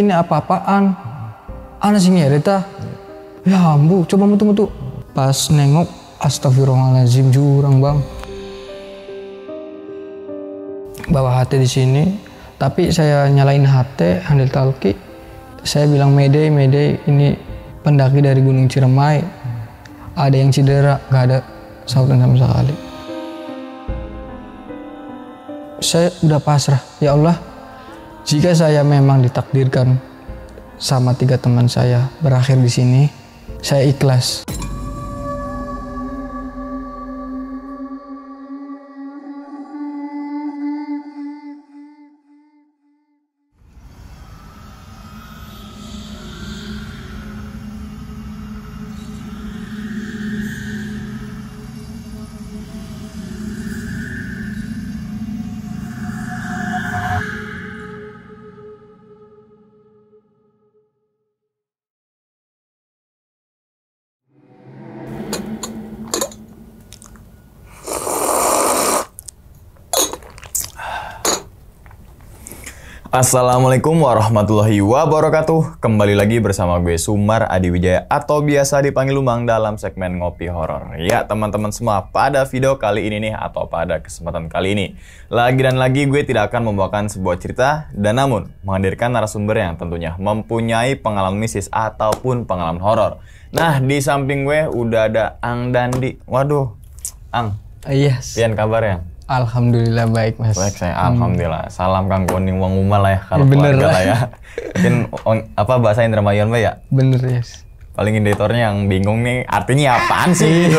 ini apa-apaan. Ana sing nyerita. Ya ambu, coba mutu-mutu. Pas nengok, astagfirullahaladzim jurang bang. Bawa HT di sini, tapi saya nyalain HT, handle talkie. Saya bilang Mayday, ini pendaki dari Gunung Ciremai. Ada yang cedera, gak ada sautan sama sekali. Saya udah pasrah, ya Allah, jika saya memang ditakdirkan sama 3 teman saya berakhir di sini, saya ikhlas. Assalamualaikum warahmatullahi wabarakatuh. Kembali lagi bersama gue Sumar Adi Wijaya atau biasa dipanggil Lumang dalam segmen Ngopi Horor. Ya teman-teman semua, pada video kali ini nih atau pada kesempatan kali ini lagi dan lagi gue tidak akan membawakan sebuah cerita dan namun menghadirkan narasumber yang tentunya mempunyai pengalaman mistis ataupun pengalaman horor. Nah di samping gue udah ada Ang Dandi. Waduh, Ang. Yes. Pian kabar ya? Alhamdulillah baik mas. Baik saya, alhamdulillah. Salam kang kuning wong umal lah ya kalau bener keluarga lah ya. Mungkin apa bahasa Indramayu mbak ya? Bener yes. Paling editornya yang bingung nih artinya apaan sih gitu.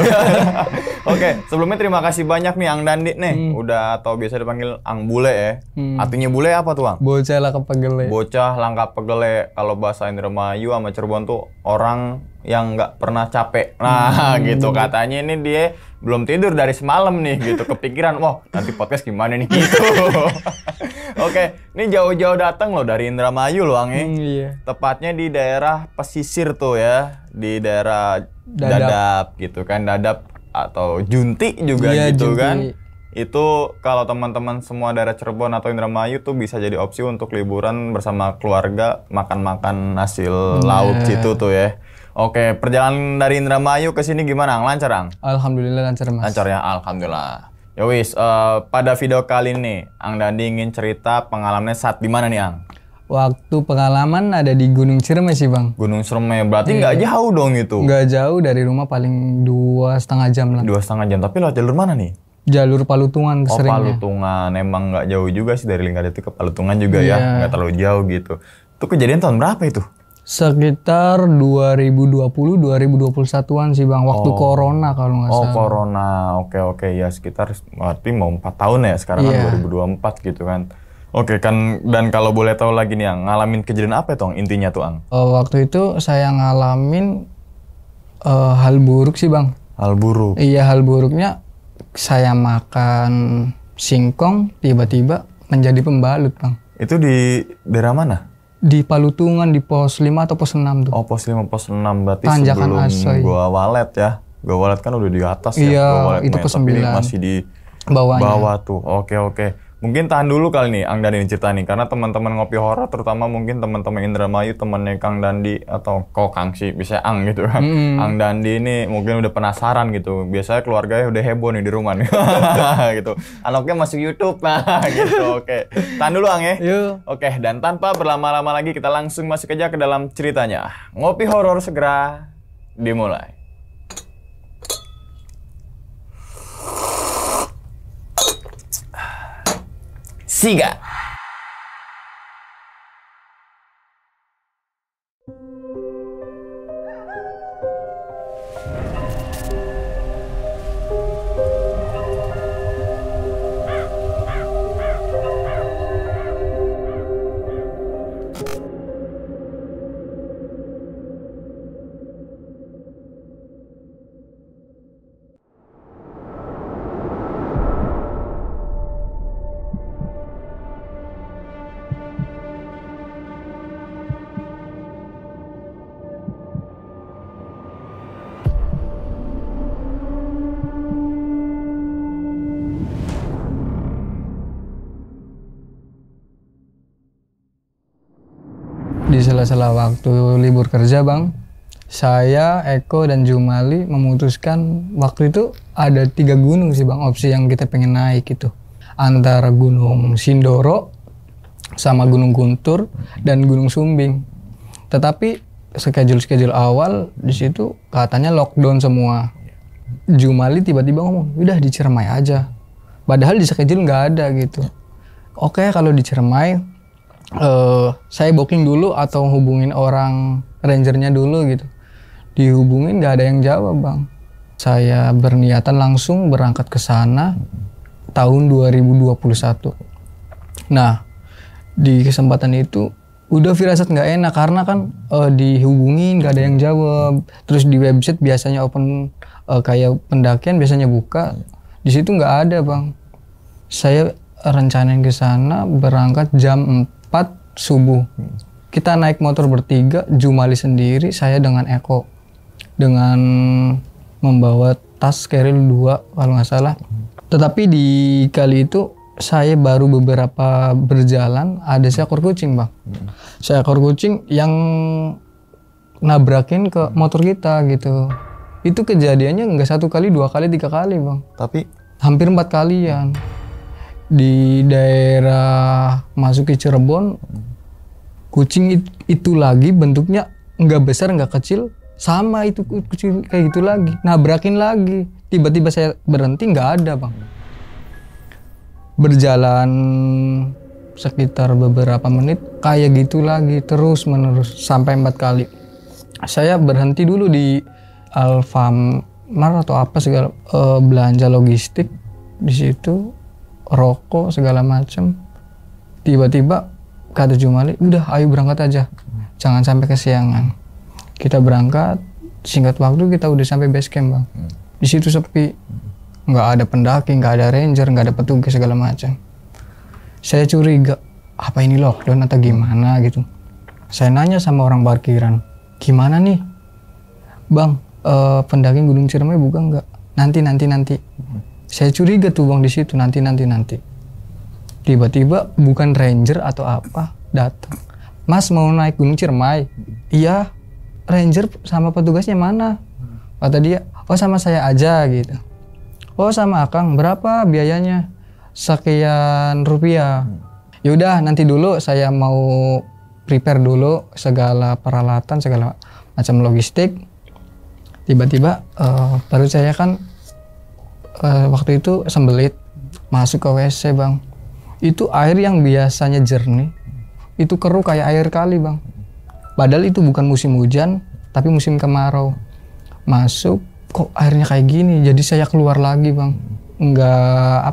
Oke, sebelumnya terima kasih banyak nih Ang Dandi nih. Udah atau biasa dipanggil Ang Bule ya. Artinya bule apa tuh Ang? Bocah langkap pegele. Bocah langkap pegele. Kalau bahasa Indramayu sama Cirebon tuh orang yang nggak pernah capek. Nah gitu katanya ini dia belum tidur dari semalam nih gitu. Kepikiran, wah nanti podcast gimana nih gitu. Oke, ini jauh-jauh datang loh dari Indramayu loh Ang. Iya. Tepatnya di daerah pesisir tuh ya. Di daerah Dadap gitu kan. Dadap atau Junti juga iya, gitu Junti. kan. Itu kalau teman-teman semua daerah Cirebon atau Indramayu tuh bisa jadi opsi untuk liburan bersama keluarga. Makan-makan hasil laut situ tuh ya. Oke, perjalanan dari Indramayu ke sini gimana Ang? Lancar Ang? Alhamdulillah lancar mas. Lancar ya, alhamdulillah. Ya wis, pada video kali ini Ang Dandi ingin cerita pengalamannya saat di mana nih Ang? Waktu pengalaman ada di Gunung Ciremai sih bang. Gunung Ciremai, berarti nggak jauh dong itu? Nggak jauh dari rumah, paling 2,5 jam lah. 2,5 jam, tapi lewat jalur mana nih? Jalur Palutungan Oh seringnya. Palutungan, emang nggak jauh juga sih dari Lingkadet ke Palutungan juga ya, Iya. nggak terlalu jauh gitu. Itu kejadian tahun berapa itu? Sekitar 2020-2021an sih bang, waktu corona kalau nggak Oh salah. corona, oke ya sekitar berarti mau 4 tahun ya sekarang Iya. kan 2024 gitu kan. Oke kan, dan kalau boleh tahu lagi nih Ang, ngalamin kejadian apa itu Ang intinya tuh Ang? Waktu itu saya ngalamin hal buruk sih bang. Hal buruk. Iya, hal buruknya saya makan singkong tiba-tiba menjadi pembalut bang. Itu di daerah mana? Di Palutungan di pos 5 atau pos 6 tuh. Oh pos 5 pos 6 berarti Tanjakan sebelum Asoy. gua walet ya. Gua walet kan udah di atas Iya, ya. Gua walet itu main, pos tapi 9. masih di Bawahnya. bawah tuh. Oke. Mungkin tahan dulu kali nih Ang Dandi cerita nih, karena teman-teman ngopi horor terutama mungkin teman-teman Indramayu temennya Kang Dandi atau kok Kang sih bisa Ang gitu kan. Ang Dandi ini mungkin udah penasaran gitu. Biasanya keluarganya udah heboh nih di rumah nih. gitu. Anaknya masuk YouTube nah gitu. Oke. Tahan dulu Ang ya. Yuk. Oke, dan tanpa berlama-lama lagi kita langsung masuk aja ke dalam ceritanya. Ngopi horor segera dimulai. Siga. sela-sela waktu libur kerja bang, saya, Eko, dan Jumali memutuskan waktu itu ada 3 gunung sih bang opsi yang kita pengen naik itu. Antara Gunung Sindoro, sama Gunung Guntur, dan Gunung Sumbing. Tetapi schedule awal di situ katanya lockdown semua. Jumali tiba-tiba ngomong, udah di Ciremai aja. Padahal di schedule nggak ada gitu. Oke, kalau di Ciremai, saya booking dulu atau hubungin orang rangernya dulu gitu. Dihubungin nggak ada yang jawab bang. Saya berniatan langsung berangkat ke sana tahun 2021. Nah, di kesempatan itu udah firasat nggak enak karena kan dihubungin nggak ada yang jawab. Terus di website biasanya open kayak pendakian biasanya buka, di situ nggak ada bang. Saya rencanain ke sana berangkat jam 4 subuh. Kita naik motor bertiga, Jumali sendiri, saya dengan Eko, dengan membawa tas keril 2 kalau nggak salah. Tetapi di kali itu saya baru beberapa berjalan ada seekor kucing bang. Seekor kucing yang nabrakin ke motor kita gitu. Itu kejadiannya nggak 1 kali, 2 kali, 3 kali bang. Tapi hampir 4 kalian. Di daerah masuk ke Cirebon, kucing itu lagi bentuknya nggak besar nggak kecil, sama itu kucing kayak gitu lagi, nabrakin lagi. Tiba-tiba saya berhenti nggak ada bang. Berjalan sekitar beberapa menit kayak gitu lagi terus menerus sampai 4 kali. Saya berhenti dulu di Alfamart atau apa segala, belanja logistik di situ, rokok segala macam. Tiba-tiba kata Jumali, udah ayo berangkat aja, jangan sampai kesiangan. Kita berangkat, singkat waktu kita udah sampai base camp bang. Di situ sepi, nggak ada pendaki, nggak ada ranger, nggak ada petugas segala macam. Saya curiga, apa ini lockdown atau gimana gitu. Saya nanya sama orang parkiran, gimana nih bang, pendaki Gunung Ciremai buka nggak? Nanti. Saya curiga tuh bang di situ, nanti. Tiba-tiba bukan ranger atau apa datang. Mas mau naik Gunung Ciremai? Iya. Ranger sama petugasnya mana? Kata dia, oh sama saya aja gitu. Oh sama Akang, berapa biayanya? Sekian rupiah. Yaudah nanti dulu saya mau prepare dulu segala peralatan, segala macam logistik. Tiba-tiba baru saya kan waktu itu sembelit masuk ke WC bang. Itu air yang biasanya jernih, itu keruh kayak air kali bang. Padahal itu bukan musim hujan, tapi musim kemarau. Masuk, kok airnya kayak gini? Jadi saya keluar lagi bang. Nggak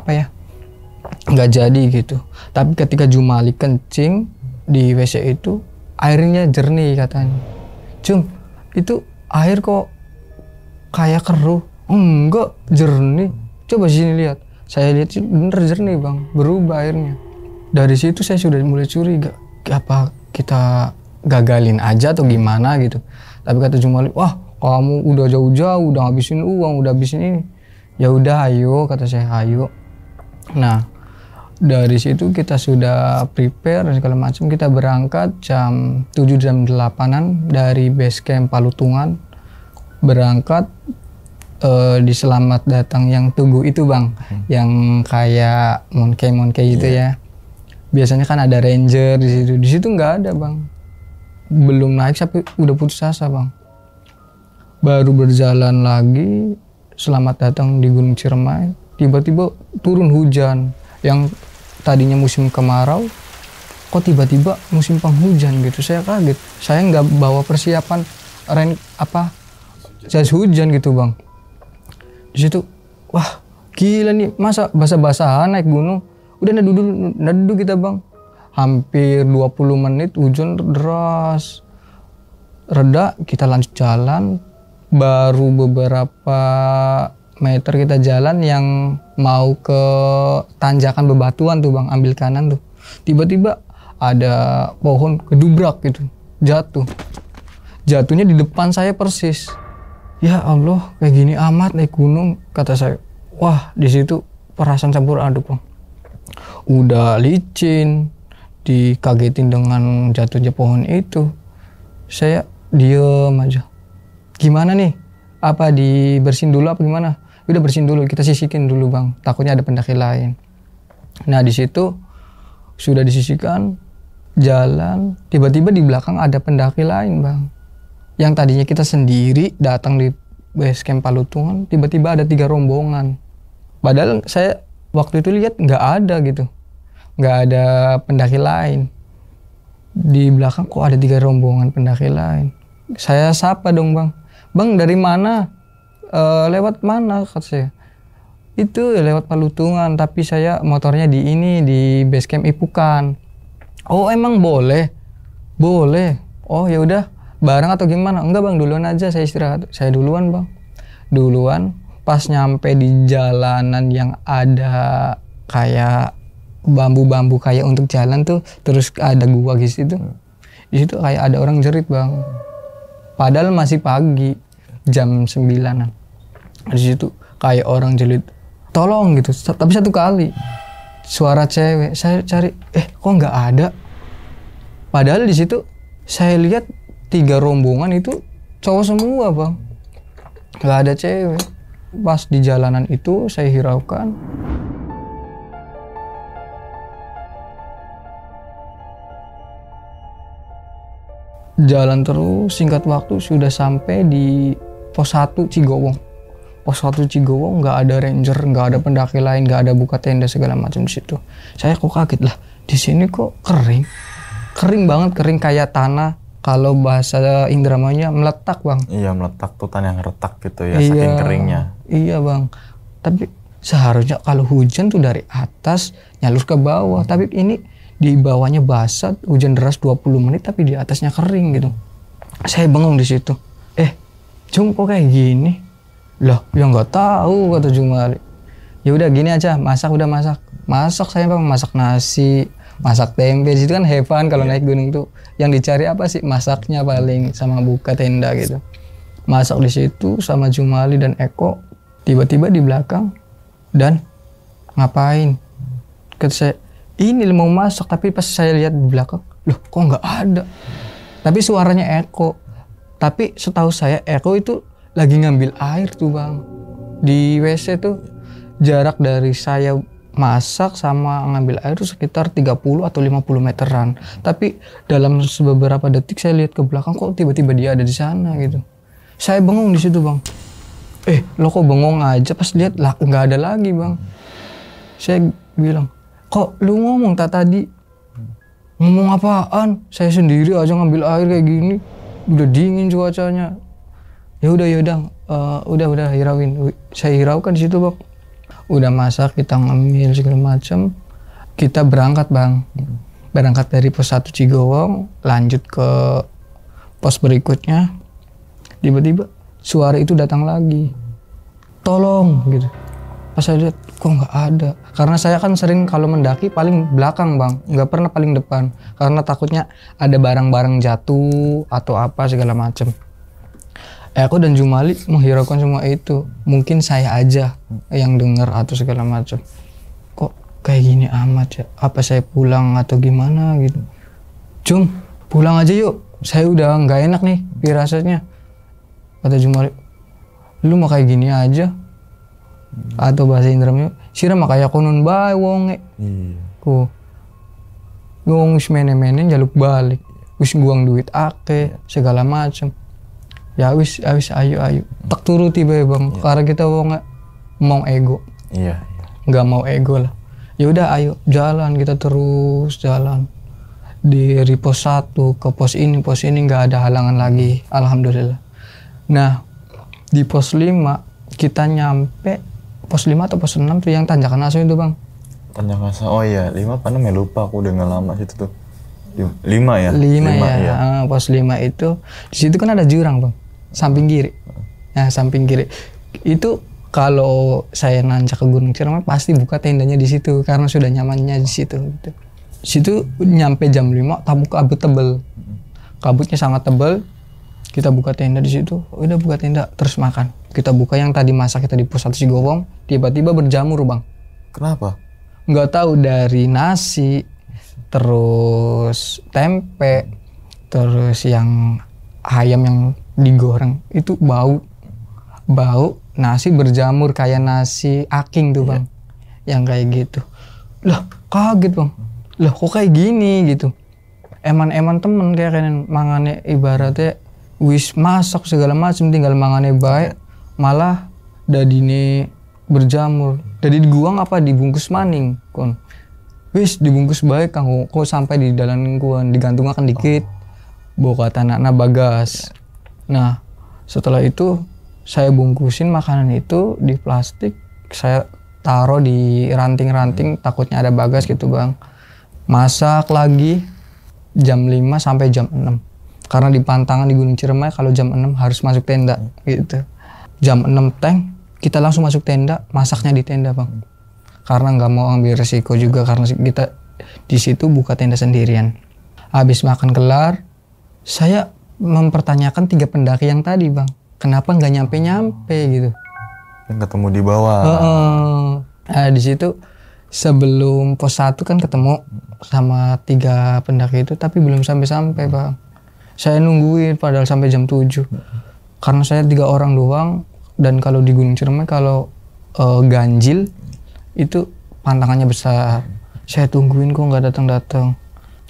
jadi gitu. Tapi ketika Jumali kencing di WC itu, airnya jernih katanya. Jum, itu air kok kayak keruh? Enggak, jernih. Coba sini lihat. Saya lihat bener jernih bang, berubah airnya. Dari situ saya sudah mulai curiga, apa kita gagalin aja atau gimana gitu. Tapi kata Jumali, wah kamu udah jauh-jauh, udah habisin uang, udah habisin ini. Ya udah ayo, kata saya ayo. Nah dari situ kita sudah prepare dan segala macam. Kita berangkat jam 7 jam 8-an dari base camp Palutungan. Berangkat di selamat datang yang Tugu itu bang, yang kayak monkey gitu ya. Biasanya kan ada ranger di situ. Di situ nggak ada bang. Belum naik sampai udah putus asa bang. Baru berjalan lagi, selamat datang di Gunung Ciremai. Tiba-tiba turun hujan. Yang tadinya musim kemarau, kok tiba-tiba musim penghujan gitu. Saya kaget. Saya nggak bawa persiapan jas hujan gitu bang. Di situ, wah gila nih, masa basah-basahan naik gunung. Udah nadu kita bang. Hampir 20 menit hujan deras. Reda, kita lanjut jalan. Baru beberapa meter kita jalan yang mau ke tanjakan bebatuan tuh bang, ambil kanan tuh. Tiba-tiba ada pohon kedubrak gitu, jatuh. Jatuhnya di depan saya persis. Ya Allah, kayak gini amat naik gunung, kata saya. Wah, di situ perasaan campur aduk bang. Udah licin, dikagetin dengan jatuhnya pohon itu. Saya diem aja. Gimana nih? Apa dibersihin dulu apa gimana? Udah bersihin dulu, kita sisikin dulu bang. Takutnya ada pendaki lain. Nah di situ sudah disisihkan, jalan. Tiba-tiba di belakang ada pendaki lain bang. Yang tadinya kita sendiri datang di base camp Palutungan, tiba-tiba ada 3 rombongan. Padahal saya waktu itu lihat nggak ada gitu, nggak ada pendaki lain. Di belakang kok ada 3 rombongan pendaki lain. Saya sapa dong bang. Bang dari mana? Lewat mana kata saya. Itu lewat Palutungan, tapi saya motornya di base camp Ipukan. Oh emang boleh? Boleh. Oh ya udah, bareng atau gimana? Enggak bang, duluan aja, saya istirahat. Saya duluan bang. Duluan, pas nyampe di jalanan yang ada kayak bambu-bambu kayak untuk jalan tuh, terus ada gua di situ. Di situ kayak ada orang jerit bang. Padahal masih pagi, jam 9-an. Di situ kayak orang jerit, tolong gitu. Tapi 1 kali suara cewek. Saya cari, kok nggak ada. Padahal di situ saya lihat 3 rombongan itu cowok semua bang, nggak ada cewek. Pas di jalanan itu saya hiraukan. Jalan terus, singkat waktu sudah sampai di pos 1 Cigowong. Pos 1 Cigowong nggak ada ranger, nggak ada pendaki lain, nggak ada buka tenda segala macam di situ. Saya kok kaget lah, di sini kok kering banget, kering kayak tanah. Kalau bahasa Indramanya meletak bang. Iya meletak tuh, tanah yang retak gitu ya, saking keringnya. Iya bang. Tapi seharusnya kalau hujan tuh dari atas nyalur ke bawah. Tapi ini di bawahnya basah, hujan deras 20 menit tapi di atasnya kering gitu. Saya bengong di situ. Jum kok kayak gini? Lah, ya nggak tahu kata Jumali. Ya udah gini aja, masak udah masak. Masak saya bang, masak nasi, masak tempe. Di situ kan heaven kalau naik gunung tuh. Yang dicari apa sih? Masaknya paling sama buka tenda gitu. Masak di situ sama Jumali dan Eko. Tiba-tiba di belakang dan ngapain? Kata saya, ini mau masak, tapi pas saya lihat di belakang, loh kok nggak ada? Tapi suaranya Eko. Tapi setahu saya Eko itu lagi ngambil air tuh bang. Di WC tuh jarak dari saya masak sama ngambil air tuh sekitar 30 atau 50 meteran. Tapi dalam beberapa detik saya lihat ke belakang, kok tiba-tiba dia ada di sana gitu. Saya bengong di situ bang. Lo kok bengong aja? Pas lihat lah nggak ada lagi bang. Saya bilang, kok lu ngomong tadi? Ngomong apaan? Saya sendiri aja ngambil air kayak gini. Udah dingin cuacanya. Ya udah udah hirauin. Saya hiraukan di situ bang. Udah masak, kita ngemil segala macam. Kita berangkat bang. Berangkat dari pos 1 Cigowong, lanjut ke pos berikutnya. Tiba-tiba suara itu datang lagi. Tolong gitu. Pas saya lihat kok nggak ada. Karena saya kan sering kalau mendaki paling belakang bang, nggak pernah paling depan. Karena takutnya ada barang-barang jatuh atau apa segala macam. Aku dan Jumali menghiraukan semua itu. Mungkin saya aja yang dengar atau segala macam. Kok kayak gini amat ya? Apa saya pulang atau gimana gitu? Jum, pulang aja yuk. Saya udah nggak enak nih firasatnya. Kata Jumali, lu mau kayak gini aja? Atau bahasa Indramnya, sira makanya konon bae wonge. Ku ngomong wis mene-mene jaluk balik. Wis nguang duit ake segala macam. Ya wis ayo. Tak turuti bae bang. Karena kita wong mau ego. Iya. Nggak mau ego lah. Ya udah ayo jalan, kita terus jalan. Dari pos 1 ke pos ini nggak ada halangan lagi. Alhamdulillah. Nah di pos 5 kita nyampe pos 5 atau pos 6 tuh yang Tanjakan Aso itu bang. Tanjakan Aso, oh iya 5 karena lupa aku udah nggak lama situ tuh. 5 ya? 5 ya. Iya. Pos 5 itu di situ kan ada jurang bang, samping kiri. Nah samping kiri itu kalau saya nanjak ke Gunung Ciremai pasti buka tendanya di situ karena sudah nyamannya di situ. Gitu. Di situ nyampe jam 5 tabuk kabut tebel, kabutnya sangat tebel. Kita buka tenda di situ, udah buka tenda terus makan. Kita buka yang tadi masak kita di pos 1 Cigowong, tiba-tiba berjamur bang. Kenapa? Nggak tahu, dari nasi, terus tempe, terus yang ayam yang digoreng itu bau nasi berjamur kayak nasi aking tuh bang, yang kayak gitu. Lah kaget bang, lah kok kayak gini gitu. Eman temen kayak mangane ibaratnya wis masak segala macam tinggal mangane baik malah dadine berjamur. Jadi diguang apa dibungkus maning kon. Wis dibungkus baik kang kok sampai di dalam kuan digantung akan dikit. Bawa kata anak bagas. Nah setelah itu saya bungkusin makanan itu di plastik, saya taruh di ranting-ranting takutnya ada bagas gitu bang. Masak lagi jam 5 sampai jam 6 karena di pantangan di Gunung Ciremai kalau jam 6 harus masuk tenda gitu. Jam 6 tank kita langsung masuk tenda, masaknya di tenda bang, karena nggak mau ambil resiko juga karena kita di situ buka tenda sendirian. Habis makan kelar saya mempertanyakan 3 pendaki yang tadi bang, kenapa nggak nyampe gitu. Yang ketemu di bawah. Nah di situ sebelum pos 1 kan ketemu sama 3 pendaki itu, tapi belum sampai bang. Saya nungguin padahal sampai jam 7 karena saya 3 orang doang, dan kalau di Gunung Ciremai kalau ganjil itu pantangannya besar. Saya tungguin kok nggak datang.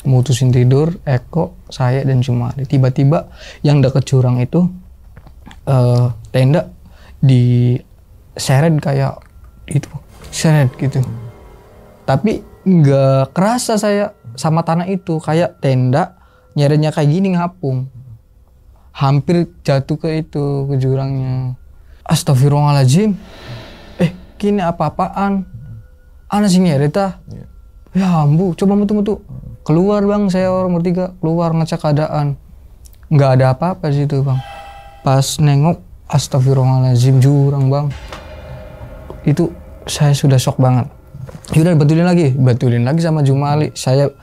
Mutusin tidur Eko, saya dan Jumali. Tiba-tiba yang dekat jurang itu tenda diseret kayak itu, seret gitu. Tapi nggak kerasa saya sama tanah itu, kayak tenda nyeretnya kayak gini ngapung. Hampir jatuh ke jurangnya. Astagfirullahaladzim. Kini apa-apaan? Ana sih nyeret ah. Ya ambu, coba mutu-mutu. Keluar bang, saya orang bertiga keluar ngecek keadaan. Nggak ada apa-apa di situ bang. Pas nengok, astagfirullahaladzim, jurang bang. Itu saya sudah shock banget. Yaudah betulin lagi sama Jumali. Saya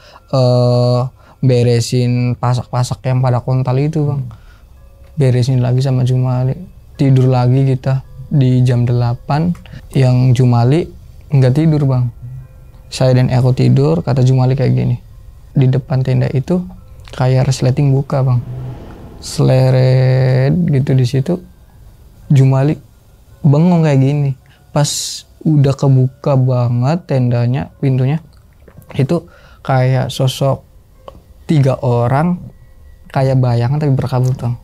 beresin pasak-pasak yang pada kontal itu bang. Beresin lagi sama Jumali. Tidur lagi kita di jam 8. Yang Jumali nggak tidur bang. Saya dan Eko tidur, kata Jumali kayak gini. Di depan tenda itu kayak resleting buka bang, seleret gitu. Di situ Jumali bengong kayak gini. Pas udah kebuka banget tendanya, pintunya itu kayak sosok 3 orang kayak bayangan tapi berkabut bang.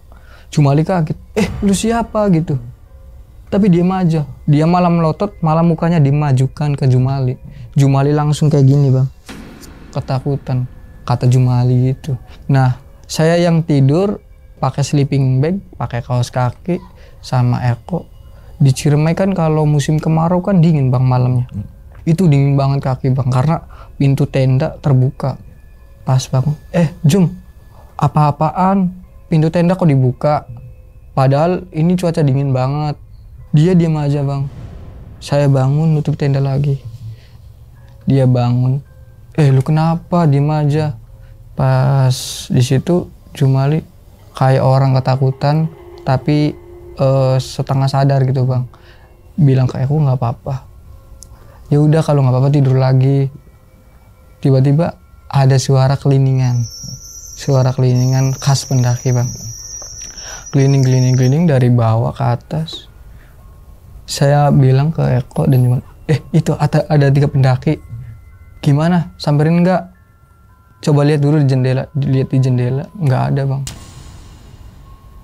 Jumali kaget, lu siapa gitu, tapi diam aja. Dia malah melotot, malah mukanya dimajukan ke Jumali. Jumali langsung kayak gini bang, ketakutan, kata Jumali gitu. Nah saya yang tidur pakai sleeping bag, pakai kaos kaki sama Eko. Di Ciremai kan kalau musim kemarau kan dingin bang malamnya. Itu dingin banget kaki bang karena pintu tenda terbuka. Pas bangun, Jum, apa-apaan? Pintu tenda kok dibuka? Padahal ini cuaca dingin banget. Dia diam aja bang. Saya bangun nutup tenda lagi. Dia bangun. Lu kenapa? Diam aja. Pas di situ Jumali kayak orang ketakutan tapi setengah sadar gitu bang. Bilang kayak aku nggak apa-apa. Ya udah kalau nggak apa-apa tidur lagi. Tiba-tiba ada suara keliningan khas pendaki bang. Kelining dari bawah ke atas. Saya bilang ke Eko dan Jumali, itu ada 3 pendaki. Gimana? Samperin nggak? Coba lihat dulu di jendela. Dilihat di jendela, nggak ada bang.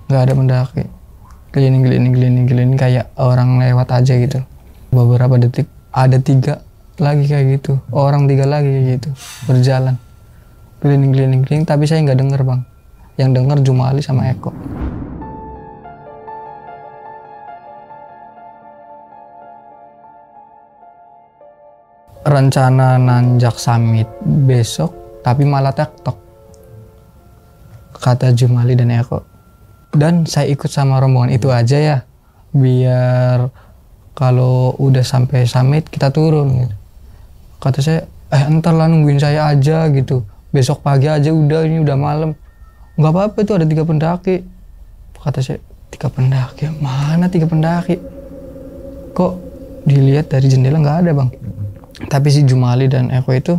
Nggak ada pendaki. Keliling kayak orang lewat aja gitu. Beberapa detik ada 3 lagi kayak gitu. Orang 3 lagi kayak gitu berjalan. Keliling, tapi saya nggak dengar bang. Yang dengar Jumali sama Eko. Rencana nanjak summit besok, tapi malah tektok, kata Jumali dan Eko. Dan saya ikut sama rombongan itu aja ya, biar kalau udah sampai summit kita turun gitu. Kata saya, entar lah nungguin saya aja gitu, besok pagi aja udah, ini udah malam. Nggak apa-apa, itu ada 3 pendaki. Kata saya, 3 pendaki? Mana 3 pendaki? Kok dilihat dari jendela nggak ada bang. Tapi si Jumali dan Eko itu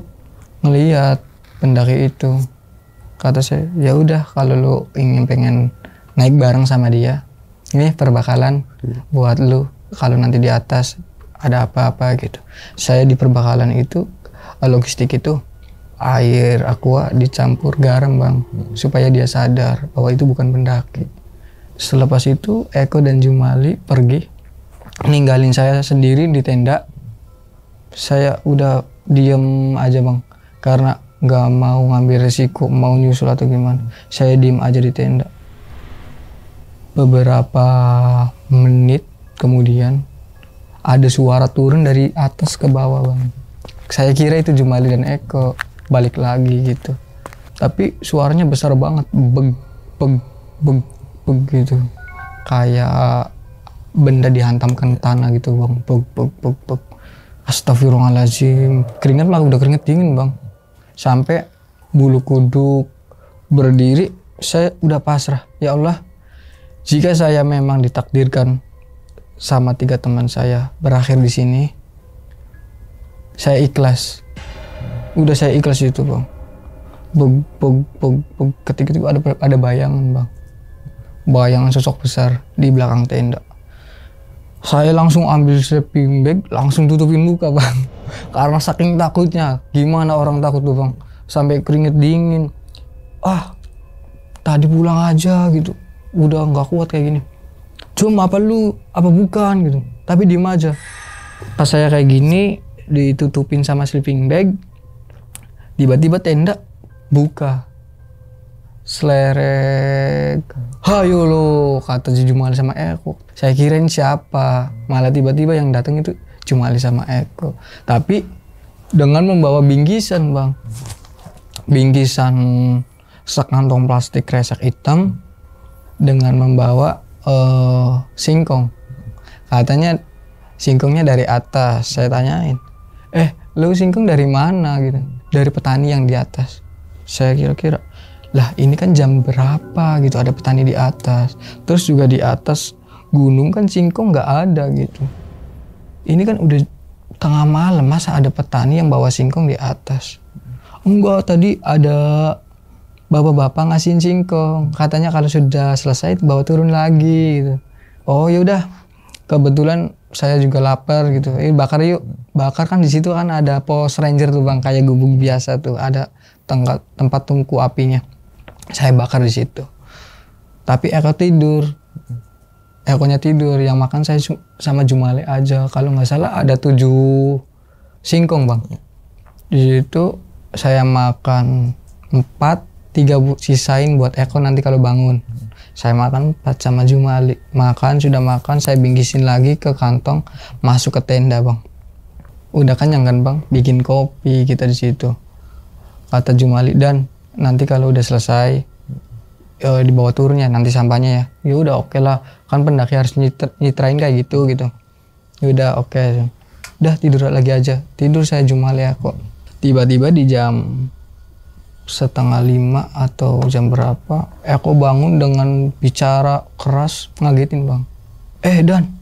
ngelihat pendaki itu. Kata saya, ya udah kalau lo pengen naik bareng sama dia. Ini perbakalan buat lu kalau nanti di atas ada apa-apa gitu. Saya di perbakalan itu logistik itu air aqua dicampur garam bang, supaya dia sadar bahwa itu bukan pendaki. Selepas itu Eko dan Jumali pergi ninggalin saya sendiri di tenda. Saya udah diem aja bang, karena nggak mau ngambil resiko mau nyusul atau gimana. Saya diem aja di tenda. Beberapa menit kemudian ada suara turun dari atas ke bawah bang. Saya kira itu Jumali dan Eko balik lagi gitu, tapi suaranya besar banget, beg beg beg beg gitu, kayak benda dihantamkan tanah gitu bang, beg beg beg beg. Astagfirullahaladzim, keringat lah, udah keringet dingin bang, sampai bulu kuduk berdiri. Saya udah pasrah, ya Allah, jika saya memang ditakdirkan sama 3 teman saya berakhir di sini, saya ikhlas. Udah saya ikhlas itu bang. Beg beg beg beg, ketika itu ada bayangan bang, bayangan sosok besar di belakang tenda. Saya langsung ambil sleeping bag, langsung tutupin muka bang, karena saking takutnya. Gimana orang takut tuh bang, sampai keringet dingin. Tadi pulang aja gitu, udah nggak kuat kayak gini. Cuma apa lu, apa bukan gitu, tapi diem aja. Pas saya kayak gini ditutupin sama sleeping bag, tiba-tiba tenda buka, selerek. Hayo lo, kata Jumali sama Eko. Saya kirain siapa, malah tiba-tiba yang datang itu Jumali sama Eko. Tapi dengan membawa bingkisan bang, bingkisan sekantong plastik kresek hitam, dengan membawa singkong. Katanya singkongnya dari atas. Saya tanyain, lu singkong dari mana gitu? Dari petani yang di atas. Saya kira-kira, lah ini kan jam berapa gitu, ada petani di atas. Terus juga di atas gunung kan singkong nggak ada gitu. Ini kan udah tengah malam, masa ada petani yang bawa singkong di atas? Enggak, tadi ada bapak-bapak ngasihin singkong. Katanya kalau sudah selesai bawa turun lagi gitu. Oh yaudah, kebetulan saya juga lapar gitu. Bakar yuk. Bakar kan di situ kan ada pos ranger tuh bang, kayak gubuk biasa tuh, ada tempat tungku apinya. Saya bakar di situ. Tapi Eko tidur. Ekonya tidur, yang makan saya sama Jumali aja. Kalau nggak salah ada 7 singkong bang. Di situ saya makan 4, 3 sisain buat Eko nanti kalau bangun. Saya makan 4 sama Jumali. Sudah makan, saya bingkisin lagi ke kantong, masuk ke tenda bang. Udah kenyang kan bang, bikin kopi kita di situ. Kata Jumali, dan nanti kalau udah selesai dibawa turunnya, nanti sampahnya ya. Ya udah oke lah, kan pendaki harus nyitrain kayak gitu. Ya udah oke. Udah tidur lagi aja. Tidur saya Jumali ya kok. Tiba-tiba di jam 4:30 atau jam berapa, Eko bangun dengan bicara keras, ngagetin bang. Dan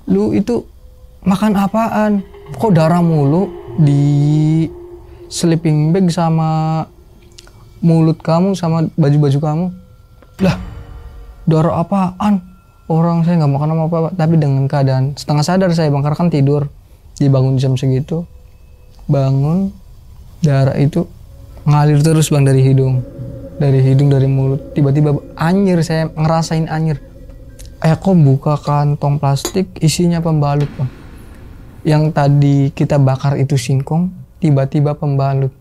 lu itu makan apaan? Kok darah mulu di sleeping bag sama mulut kamu sama baju-baju kamu? Lah, darah apaan? Orang saya nggak makan apa-apa, tapi dengan keadaan setengah sadar saya bang, karena kan tidur. Dibangun jam segitu, bangun, darah itu ngalir terus bang dari hidung, dari mulut. Tiba-tiba anyir, saya ngerasain anyir. Eko buka kantong plastik, isinya pembalut bang. Yang tadi kita bakar itu singkong, tiba-tiba pembalut.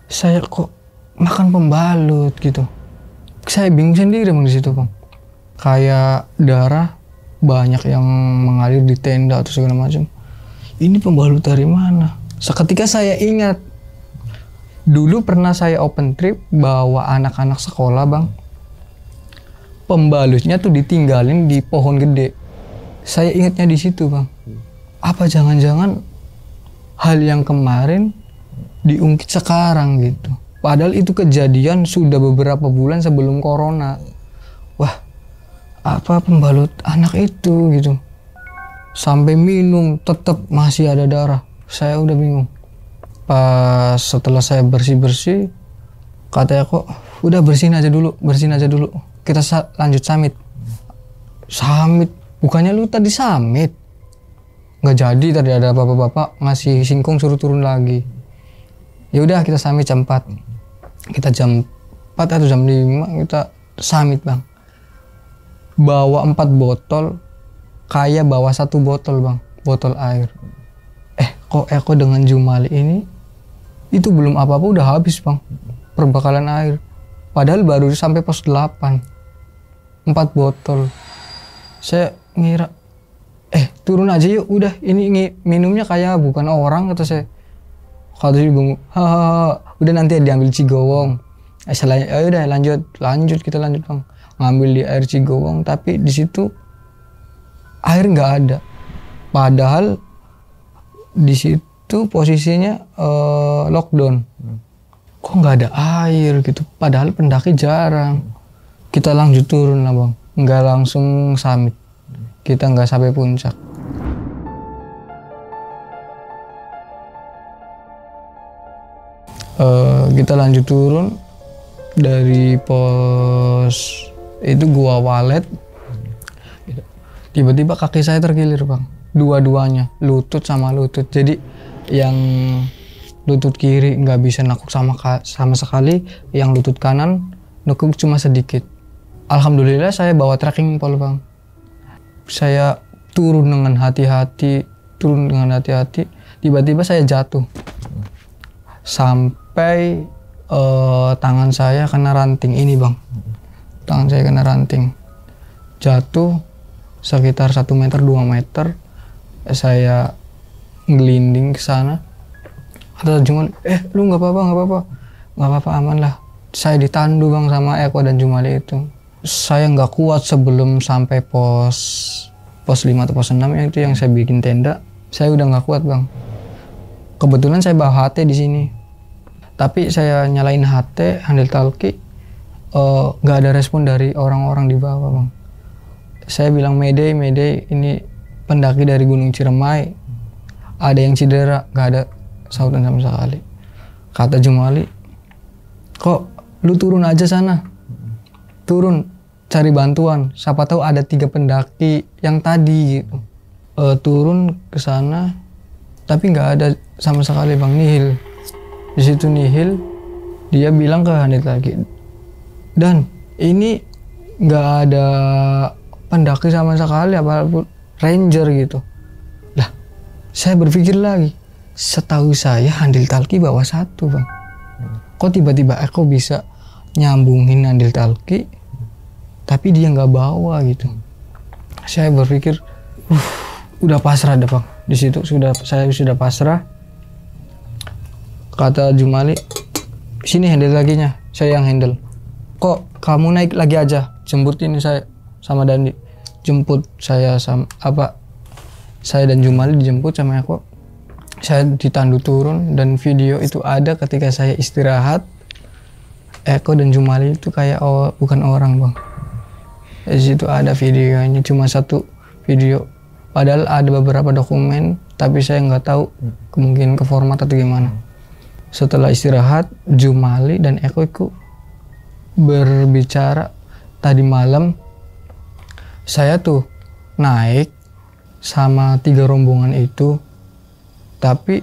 Saya kok makan pembalut gitu. Saya bingung sendiri bang di situ bang. Kayak darah banyak yang mengalir di tenda atau segala macam. Ini pembalut dari mana? Seketika saya ingat, dulu pernah saya open trip bawa anak-anak sekolah bang. Pembalutnya tuh ditinggalin di pohon gede. Saya ingatnya di situ bang. Apa jangan-jangan hal yang kemarin diungkit sekarang gitu? Padahal itu kejadian sudah beberapa bulan sebelum corona. Wah, apa pembalut anak itu gitu? Sampai minum tetap masih ada darah. Saya udah bingung. Pas setelah saya bersih-bersih, katanya kok Udah bersihin aja dulu, kita lanjut summit. Bukannya lu tadi summit? Nggak jadi, tadi ada bapak-bapak ngasih singkong suruh turun lagi. Ya udah kita summit jam 4. Kita jam 4 atau jam 5 kita summit bang. Bawa 4 botol, kayak bawa 1 botol bang, botol air. Kok Eko dengan Jumali ini itu belum apa-apa udah habis bang perbekalan air. Padahal baru sampai pos 8. 4 botol. Saya ngira turun aja yuk, udah ini minumnya kayak bukan orang, kata saya. Kata si Bung, udah nanti diambil Cigowong. Udah lanjut kita lanjut bang. Ngambil di air Cigowong, tapi di situ air nggak ada. Padahal di situ posisinya lockdown. Kok nggak ada air gitu? Padahal pendaki jarang. Kita lanjut turun lah bang, nggak langsung summit. Kita nggak sampai puncak. Kita lanjut turun dari pos itu Gua Walet. Tiba-tiba kaki saya terkilir bang, dua-duanya, lutut sama lutut. Jadi yang lutut kiri nggak bisa nekuk sama sekali, yang lutut kanan nekuk cuma sedikit. Alhamdulillah saya bawa trekking pole bang. Saya turun dengan hati-hati. Tiba-tiba saya jatuh. Sampai tangan saya kena ranting ini bang. Tangan saya kena ranting. Jatuh sekitar 1 meter 2 meter. Saya ngelinding ke sana. Kata Jumali, lu nggak apa-apa, aman lah. Saya ditandu bang sama Eko dan Jumali itu. Saya nggak kuat sebelum sampai pos 5 atau pos 6 itu yang saya bikin tenda. Saya udah nggak kuat bang. Kebetulan saya bawa HT di sini. Tapi saya nyalain HT, handle talkie, nggak ada respon dari orang-orang di bawah bang. Saya bilang Mayday, ini pendaki dari Gunung Ciremai. Ada yang cedera, nggak ada sautan sama sekali. Kata Jumali, kok lu turun aja sana, turun cari bantuan, siapa tahu ada 3 pendaki yang tadi gitu. Turun ke sana, tapi nggak ada sama sekali bang, nihil. Di situ nihil. Dia bilang ke handle lagi, dan ini nggak ada pendaki sama sekali, apalagi ranger gitu. Lah, saya berpikir lagi, setahu saya handle talkie bawa 1 bang. Kok tiba-tiba Eko bisa nyambungin handle talkie, tapi dia nggak bawa gitu. Saya berpikir, udah pasrah deh bang. Di situ saya sudah pasrah. Kata Jumali, sini handle laginya, saya yang handle. Kok kamu naik lagi aja, jemput ini saya sama Dandi. Jemput saya saya dan Jumali dijemput sama Eko. Saya ditandu turun, dan video itu ada ketika saya istirahat. Eko dan Jumali itu kayak bukan orang bang. Di situ ada videonya, cuma 1 video. Padahal ada beberapa dokumen, tapi saya nggak tahu kemungkinan ke format atau gimana. Setelah istirahat, Jumali dan Eko itu berbicara. Tadi malam saya tuh naik sama 3 rombongan itu, tapi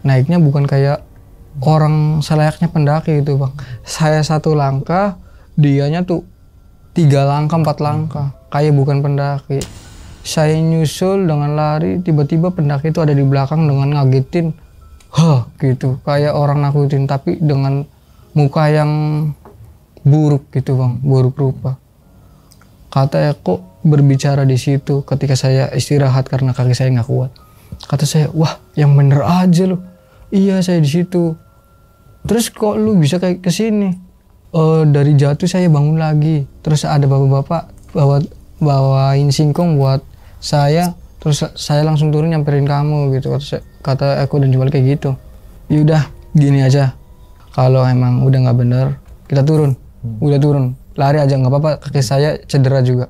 naiknya bukan kayak orang selayaknya pendaki gitu bang. Saya 1 langkah, dianya tuh 3 langkah 4 langkah, kayak bukan pendaki. Saya nyusul dengan lari, tiba-tiba pendaki itu ada di belakang dengan ngagetin, gitu, kayak orang nakutin, tapi dengan muka yang buruk gitu bang, buruk rupa. Kata Eko berbicara di situ ketika saya istirahat karena kaki saya nggak kuat. Kata saya, wah yang bener aja lu. Iya saya di situ. Terus kok lu bisa kayak kesini? Dari jatuh saya bangun lagi. Terus ada bapak-bapak bawain singkong buat saya. Terus saya langsung turun nyamperin kamu gitu. Kata Eko dan Jumali kayak gitu. Yaudah gini aja. Kalau emang udah nggak bener, kita turun. Udah turun, lari aja nggak apa-apa. Kaki saya cedera juga.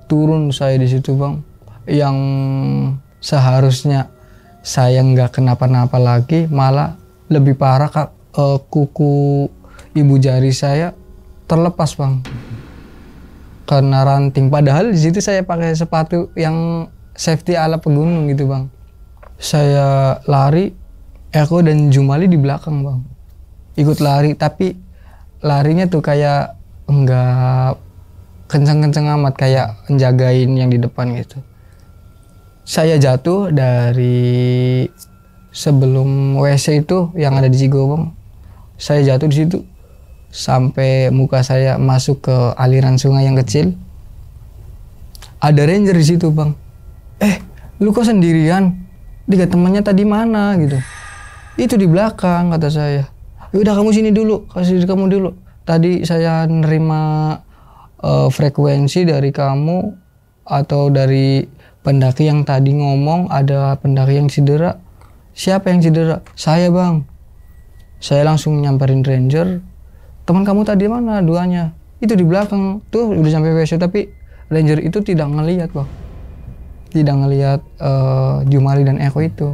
Turun saya di situ bang. Yang seharusnya saya nggak kenapa-napa lagi, malah lebih parah kuku ibu jari saya terlepas bang, karena ranting. Padahal di situ saya pakai sepatu yang safety ala pegunung gitu bang. Saya lari, Eko dan Jumali di belakang bang, ikut lari, tapi larinya tuh kayak enggak kenceng-kenceng amat, kayak menjagain yang di depan gitu. Saya jatuh dari sebelum WC itu yang ada di Cigobong. Saya jatuh di situ sampai muka saya masuk ke aliran sungai yang kecil. Ada ranger di situ bang. Lu kok sendirian? Tiga temannya tadi mana gitu? Itu di belakang kata saya. Udah kamu sini dulu, kasih kamu dulu. Tadi saya nerima frekuensi dari kamu atau dari pendaki yang tadi ngomong ada pendaki yang cedera. Siapa yang cedera? Saya bang. Saya langsung nyamperin ranger. Teman kamu tadi mana? Duanya. Itu di belakang. Tuh udah sampai WC, tapi ranger itu tidak ngelihat bang. Tidak ngelihat Jumali dan Eko itu.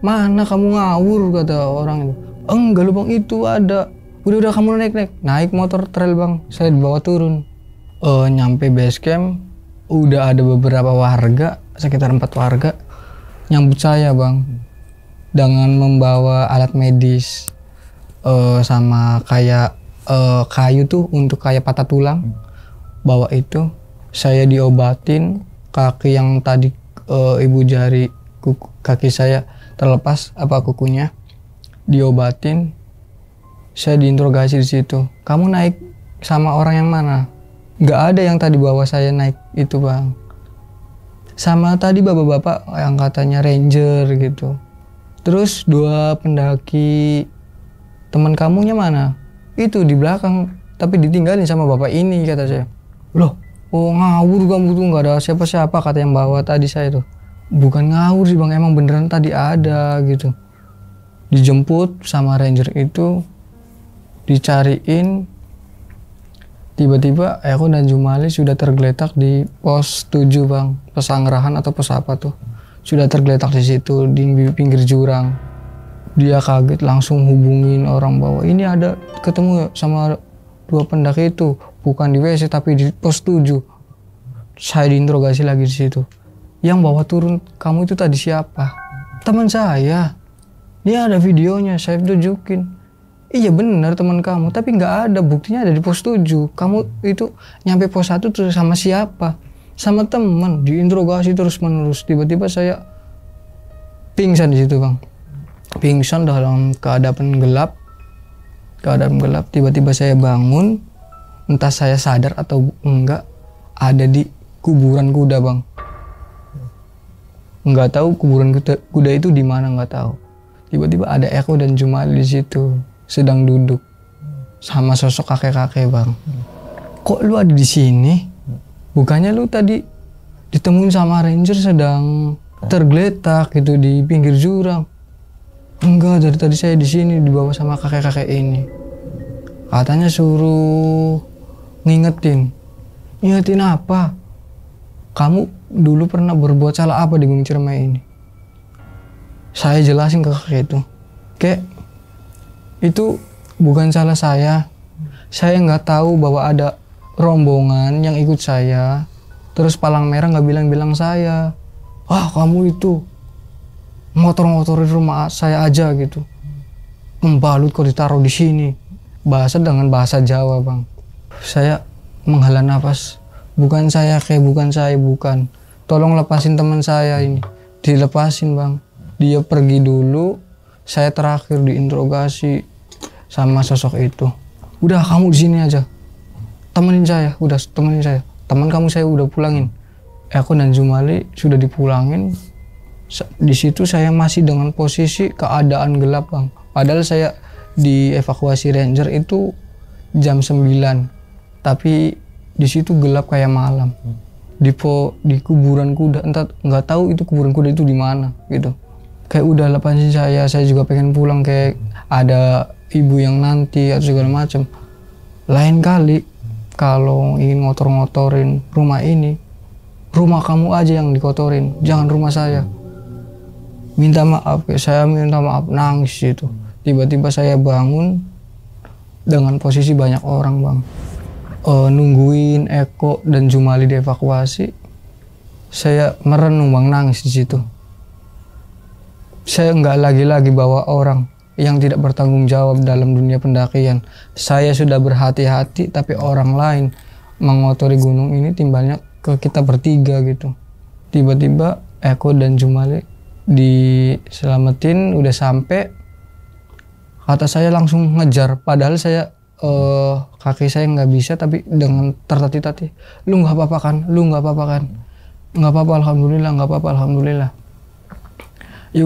Mana kamu ngawur kata orang itu. Enggak lu bang, itu ada. Udah kamu naik motor trail bang. Saya dibawa turun. Nyampe base camp udah ada beberapa warga, sekitar 4 warga nyambut saya bang dengan membawa alat medis sama kayak kayu tuh untuk kayak patah tulang. Bawa itu, saya diobatin. Kaki yang tadi ibu jari kaki saya terlepas kukunya, diobatin. Saya diinterogasi di situ. Kamu naik sama orang yang mana? Nggak ada yang tadi bawa saya naik itu bang. Sama tadi bapak-bapak yang katanya ranger gitu. Terus 2 pendaki teman kamunya mana? Itu di belakang, tapi ditinggalin sama bapak ini kata saya. Loh, ngawur kamu tuh, nggak ada siapa-siapa kata yang bawa tadi saya tuh. Bukan ngawur sih bang, emang beneran tadi ada gitu. Dijemput sama ranger itu, dicariin. Tiba-tiba Eko dan Jumali sudah tergeletak di pos 7 bang, Pesanggerahan atau pos apa tuh. Sudah tergeletak di situ di pinggir jurang. Dia kaget langsung hubungin orang bahwa ini ada ketemu sama 2 pendaki itu, bukan di WC tapi di pos 7. Saya diinterogasi lagi di situ. Yang bawa turun kamu itu tadi siapa? Teman saya. Ini ada videonya, saya tunjukin. Iya benar teman kamu, tapi nggak ada buktinya, ada di pos 7. Kamu itu nyampe pos 1 terus sama siapa? Sama teman, diinterogasi terus menerus. Tiba-tiba saya pingsan di situ bang. Pingsan dalam keadaan gelap. Tiba-tiba saya bangun, entah saya sadar atau enggak, ada di kuburan kuda bang. Nggak tahu kuburan kuda itu di mana, nggak tahu. Tiba-tiba ada Eko dan Jumali di situ, sedang duduk sama sosok kakek-kakek bang. Kok lu ada di sini? Bukannya lu tadi ditemuin sama ranger sedang tergeletak gitu di pinggir jurang? Enggak, dari tadi saya di sini dibawa sama kakek-kakek ini. Katanya suruh ngingetin. Ngingetin apa? Kamu dulu pernah berbuat salah apa di Gunung Ciremai ini? Saya jelasin ke kakek itu. Kek, itu bukan salah saya. Saya nggak tahu bahwa ada rombongan yang ikut saya. Terus palang merah nggak bilang-bilang saya. Wah, kamu itu motor-motorin rumah saya aja gitu. Membalut kok ditaruh di sini. Bahasa dengan bahasa Jawa bang. Saya menghela nafas. Bukan saya. Tolong lepasin teman saya ini. Dilepasin bang. Dia pergi dulu. Saya terakhir diinterogasi sama sosok itu. Udah kamu di sini aja. Temenin saya. Teman kamu saya udah pulangin. Aku dan Jumali sudah dipulangin. Di situ saya masih dengan posisi keadaan gelap bang. Padahal saya dievakuasi ranger itu jam 9. Tapi di situ gelap kayak malam. Di kuburan kuda, entah nggak tahu itu kuburan kuda itu di mana gitu. Kayak udah lepasin saya juga pengen pulang, kayak ada ibu yang nanti atau segala macam. Lain kali kalau ingin ngotor-ngotorin rumah ini, rumah kamu aja yang dikotorin, jangan rumah saya. Minta maaf, saya minta maaf, nangis gitu. Tiba-tiba saya bangun, dengan posisi banyak orang bang. Nungguin Eko dan Jumali dievakuasi, saya merenung bang, nangis di situ. Saya nggak lagi-lagi bawa orang yang tidak bertanggung jawab dalam dunia pendakian. Saya sudah berhati-hati, tapi orang lain mengotori gunung ini timbalnya ke kita bertiga gitu. Tiba-tiba Eko dan Jumali diselamatin, udah sampai. Kata saya langsung ngejar, padahal saya kaki saya nggak bisa, tapi dengan tertatih-tatih, lu nggak apa-apa kan, lu nggak apa-apa kan, nggak apa-apa alhamdulillah, nggak apa-apa alhamdulillah. Ya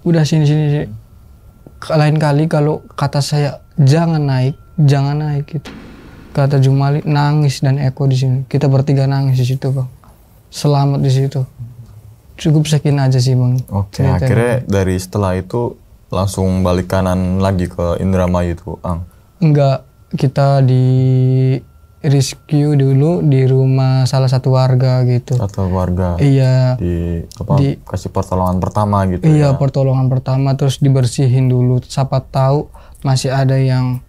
udah sini. Lain kali kalau kata saya jangan naik gitu. Kata Jumali nangis dan Eko di sini, kita bertiga nangis di situ bang. Selamat di situ. Cukup sekian aja sih bang. Oke, akhirnya dari setelah itu langsung balik kanan lagi ke Indramayu tuh, Ang? Enggak, kita di rescue dulu di rumah salah satu warga gitu. Satu warga? Iya. Kasih pertolongan pertama gitu. Iya, ya? pertolongan pertama, terus dibersihin dulu. Siapa tahu masih ada yang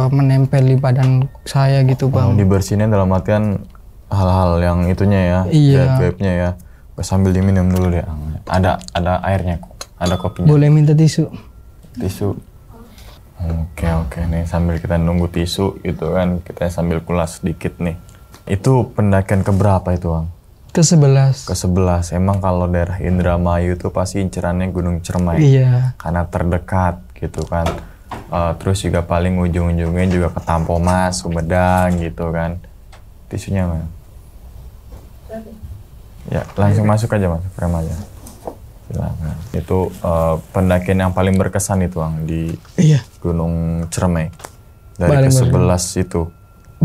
menempel di badan saya gitu bang. Dibersihinnya dalam artian hal-hal yang itunya ya, iya. Vape-nya ya. Sambil diminum dulu deh, Ang. Ada airnya kok. Ada kopinya. Boleh minta tisu? Tisu. Oke. Nih sambil kita nunggu tisu gitu kan, kita sambil kulas sedikit nih. Itu pendakian keberapa itu, Ang? Ke-11. Ke-11. Emang kalau daerah Indramayu itu pasti incerannya Gunung Ciremai. Iya. Karena terdekat gitu kan. Terus juga paling ujung-ujungnya juga ke Tampomas, Sumedang gitu kan. Tisunya mana? Ya, langsung masuk aja, Mas. Frame aja. Silakan. Itu pendakian yang paling berkesan itu, Ang, di Gunung Ciremai. Dari ke-11 itu.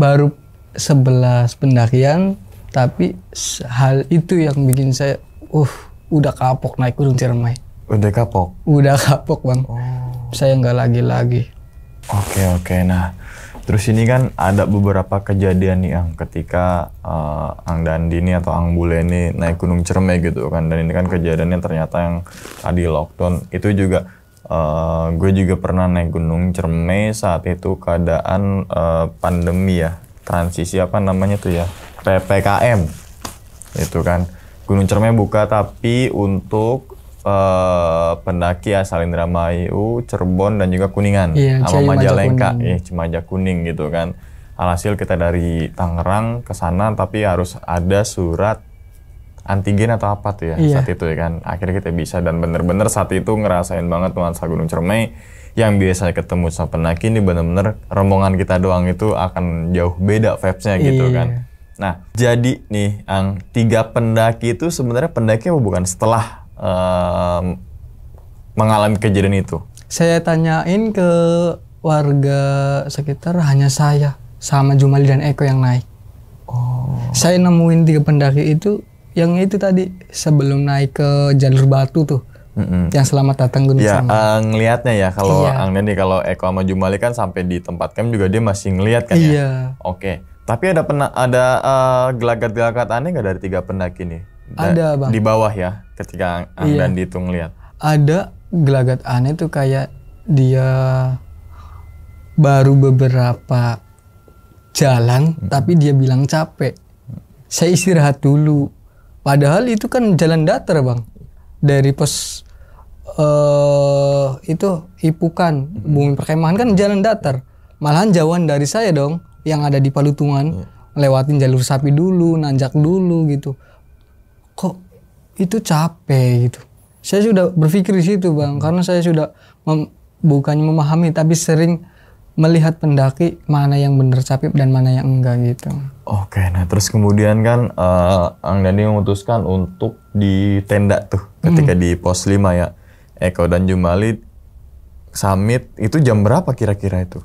Baru 11 pendakian, tapi hal itu yang bikin saya udah kapok naik Gunung Ciremai. Udah kapok? Udah kapok, Bang. Saya nggak lagi-lagi. Oke. Nah, terus ini kan ada beberapa kejadian nih, Ang, ketika Ang Dandi ini atau Ang Bule ini naik Gunung Ciremai gitu kan. Dan ini kan kejadiannya ternyata yang tadi lockdown. Itu juga gue juga pernah naik Gunung Ciremai saat itu keadaan pandemi ya. Transisi apa namanya tuh ya? PPKM. Itu kan. Gunung Ciremai buka tapi untuk pendaki asal Indramayu, Cirebon dan juga Kuningan, sama Majalengka, Cimaja Kuning gitu kan. Alhasil kita dari Tangerang ke sana tapi harus ada surat antigen atau apa tuh ya saat itu ya kan. Akhirnya kita bisa dan bener-bener saat itu ngerasain banget nuansa Gunung Ciremai yang biasanya ketemu sama pendaki ini bener-bener rombongan kita doang itu akan jauh beda vibes-nya gitu kan. Nah, jadi nih Ang, 3 pendaki itu sebenarnya pendaki apa bukan setelah mengalami kejadian itu? Saya tanyain ke warga sekitar, hanya saya sama Jumali dan Eko yang naik. Saya nemuin 3 pendaki itu, yang itu tadi sebelum naik ke jalur batu tuh, yang selamat datang Gunung Ciremai. Ya, ngelihatnya ya kalau nih kalau Eko sama Jumali kan sampai di tempat camp juga dia masih ngelihat kan ya. Oke. Tapi ada gelagat-gelagat aneh nggak dari 3 pendaki nih? Ada, Bang. Di bawah ya, ketika Ang Dandi itu ngeliat. Ada gelagat aneh tuh kayak dia baru beberapa jalan, tapi dia bilang capek. Saya istirahat dulu. Padahal itu kan jalan datar, Bang. Dari pos itu Ipukan, Bumi Perkemahan kan jalan datar. Malahan jauhan dari saya dong, yang ada di Palutungan. Lewatin jalur sapi dulu, nanjak dulu gitu. Kok itu capek gitu. Saya sudah berpikir di situ, Bang, karena saya sudah bukannya memahami tapi sering melihat pendaki mana yang benar capek dan mana yang enggak gitu. Oke, nah terus kemudian kan Ang Dandi memutuskan untuk di tenda tuh ketika di pos 5 ya. Eko dan Jumali summit itu jam berapa kira-kira itu?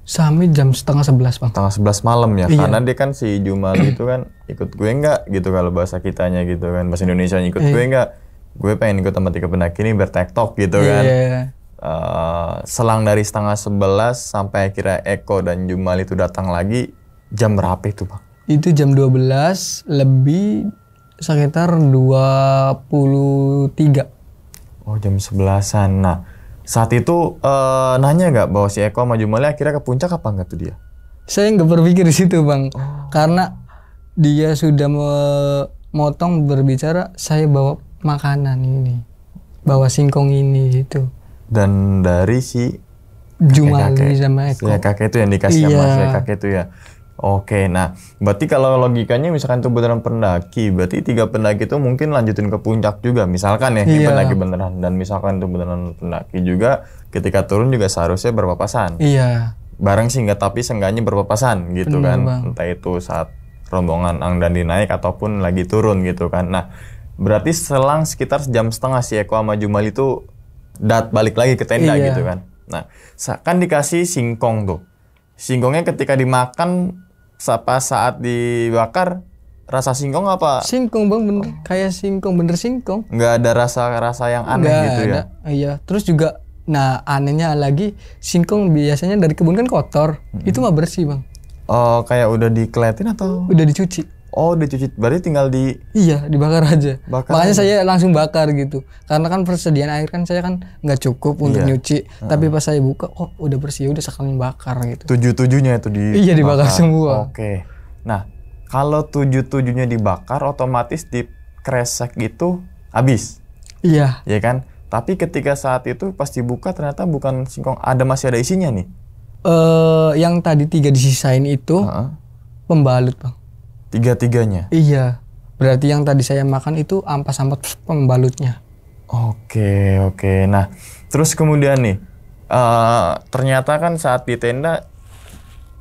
Summit jam 10:30, Bang. 10:30 malam ya, karena dia kan si Jumali itu kan ikut gue enggak gitu kalau bahasa kitanya gitu kan, bahasa Indonesia ikut gue enggak. Gue pengen ikut sama 3 pendaki ini bertektok gitu kan. Selang dari 10:30 sampai akhirnya Eko dan Jumali itu datang lagi, jam berapa itu, Bang? Itu jam 12 lebih sekitar 23. Oh, jam 11-an. Nah, Saat itu nanya nggak bahwa si Eko sama Jumali akhirnya ke puncak apa nggak tuh dia? Saya nggak berpikir di situ bang, karena dia sudah motong berbicara, saya bawa makanan ini, bawa singkong ini gitu. Dan dari si Jumali sama Eko. Ya kakek itu yang dikasih sama si kakek itu ya. Oke, nah berarti kalau logikanya misalkan itu beneran pendaki, berarti 3 pendaki itu mungkin lanjutin ke puncak juga, misalkan ya, ini pendaki beneran. Dan misalkan itu beneran pendaki juga, ketika turun juga seharusnya berpapasan. Iya. Bareng sih nggak, tapi seenggaknya berpapasan gitu. Bener, kan, Bang. Entah itu saat rombongan Ang Dandi naik ataupun lagi turun gitu kan. Nah, berarti selang sekitar jam setengah si Eko sama Jumali itu balik lagi ke tenda gitu kan. Nah, kan dikasih singkong tuh. Singkongnya ketika dimakan saat dibakar, rasa singkong apa? Singkong bang, bener kayak singkong, bener singkong. Nggak ada rasa yang aneh gitu ya? Iya, terus juga, nah anehnya lagi singkong biasanya dari kebun kan kotor, itu nggak bersih bang. Oh, kayak udah dikeletin atau? Udah dicuci. Oh, dicuci, berarti tinggal Iya, dibakar aja. Makanya aja. saya langsung bakar gitu, karena kan persediaan air kan saya kan nggak cukup untuk nyuci. Tapi pas saya buka, oh udah bersih, udah sekalian bakar gitu. 7-7-nya itu Iya, dibakar semua. Oke. Nah, kalau 7-7-nya dibakar, otomatis di kresek itu habis. Iya. Ya kan? Tapi ketika saat itu pas dibuka ternyata bukan singkong, masih ada isinya nih. Yang tadi 3 disisain itu pembalut bang. 3-3-nya? Iya. Berarti yang tadi saya makan itu ampas-ampas pembalutnya. Oke. Nah, terus kemudian nih, ternyata kan saat di tenda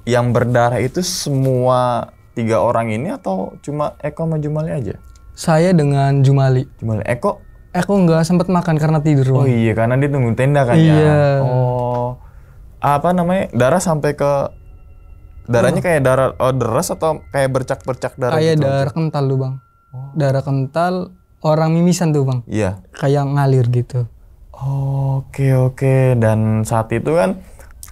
yang berdarah itu semua 3 orang ini atau cuma Eko sama Jumali aja? Saya dengan Jumali. Eko nggak sempat makan karena tidur. Oh iya, karena dia tunggu tenda kan ya. Iya. Oh, apa namanya, darah sampai ke darahnya kayak darah deras atau kayak bercak-bercak darah? Kayak gitu darah kental tuh bang. Darah kental orang mimisan tuh bang. Iya. Kayak ngalir gitu. Oke. Dan saat itu kan